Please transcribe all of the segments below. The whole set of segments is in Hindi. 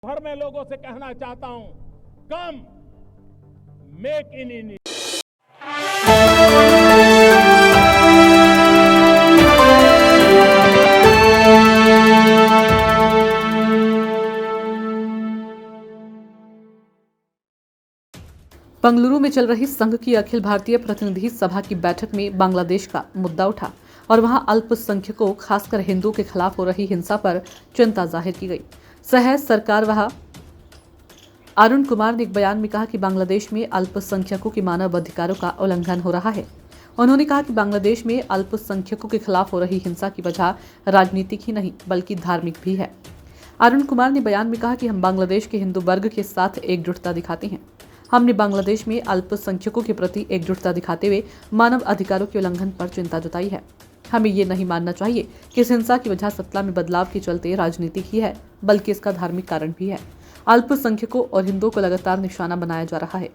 भर में लोगों से कहना चाहता हूं, कम मेक इन इंडिया। बंगलुरु में चल रही संघ की अखिल भारतीय प्रतिनिधि सभा की बैठक में बांग्लादेश का मुद्दा उठा और वहां अल्पसंख्यकों खासकर हिंदुओं के खिलाफ हो रही हिंसा पर चिंता जाहिर की गई। सह सरकार वह अरुण कुमार ने एक बयान में कहा कि बांग्लादेश में अल्पसंख्यकों के मानव अधिकारों का उल्लंघन हो रहा है। उन्होंने कहा कि बांग्लादेश में अल्पसंख्यकों के खिलाफ हो रही हिंसा की वजह राजनीतिक ही नहीं बल्कि धार्मिक भी है। अरुण कुमार ने बयान में कहा कि हम बांग्लादेश के हिंदू वर्ग के साथ एकजुटता दिखाते हैं। हमने बांग्लादेश में अल्पसंख्यकों के प्रति एकजुटता दिखाते हुए मानव अधिकारों के उल्लंघन पर चिंता जताई है। हमें ये नहीं मानना चाहिए कि इस हिंसा की वजह सत्ता में बदलाव के चलते राजनीतिक ही है बल्कि इसका धार्मिक कारण भी है। अल्पसंख्यकों और हिंदुओं को लगातार निशाना बनाया जा रहा है।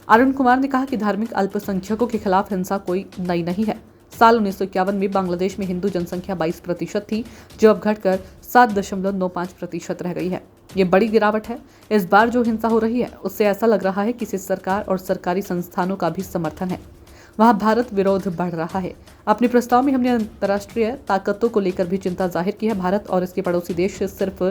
अरुण कुमार ने कहा कि धार्मिक अल्पसंख्यकों के खिलाफ हिंसा कोई नई नहीं है। साल 1951 में बांग्लादेश में हिंदू जनसंख्या 22% थी, जो अब घटकर 7.95% रह गई है। ये बड़ी गिरावट है। इस बार जो हिंसा हो रही है उससे ऐसा लग रहा है कि इसे सरकार और सरकारी संस्थानों का भी समर्थन है। वहां भारत विरोध बढ़ रहा है। अपने प्रस्ताव में हमने अंतर्राष्ट्रीय ताकतों को लेकर भी चिंता जाहिर की है। भारत और इसके पड़ोसी देश सिर्फ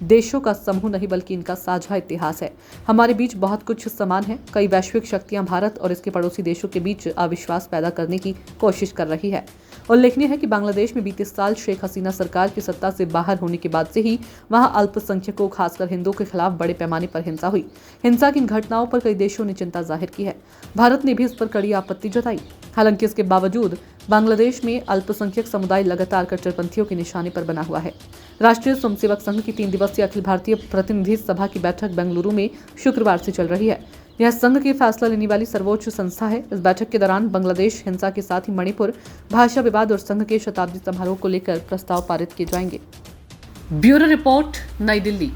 देशों का समूह नहीं बल्कि इनका साझा इतिहास है। हमारे बीच बहुत कुछ समान है। कई वैश्विक शक्तियां भारत और इसके पड़ोसी देशों के बीच अविश्वास पैदा करने की कोशिश कर रही है। उल्लेखनीय है कि बांग्लादेश में बीते साल शेख हसीना सरकार की सत्ता से बाहर होने के बाद से ही वहां अल्पसंख्यकों खासकर हिंदुओं के खिलाफ बड़े पैमाने पर हिंसा हुई। हिंसा की इन घटनाओं पर कई देशों ने चिंता जाहिर की है। भारत ने भी इस पर कड़ी आपत्ति जताई। हालांकि इसके बावजूद बांग्लादेश में अल्पसंख्यक समुदाय लगातार कट्टरपंथियों के निशाने पर बना हुआ है। राष्ट्रीय स्वयंसेवक संघ की 3 दिवसीय अखिल भारतीय प्रतिनिधि सभा की बैठक बेंगलुरु में शुक्रवार से चल रही है। यह संघ की फैसला लेने वाली सर्वोच्च संस्था है। इस बैठक के दौरान बांग्लादेश हिंसा के साथ ही मणिपुर भाषा विवाद और संघ के शताब्दी समारोह को लेकर प्रस्ताव पारित किए जाएंगे। ब्यूरो रिपोर्ट, नई दिल्ली।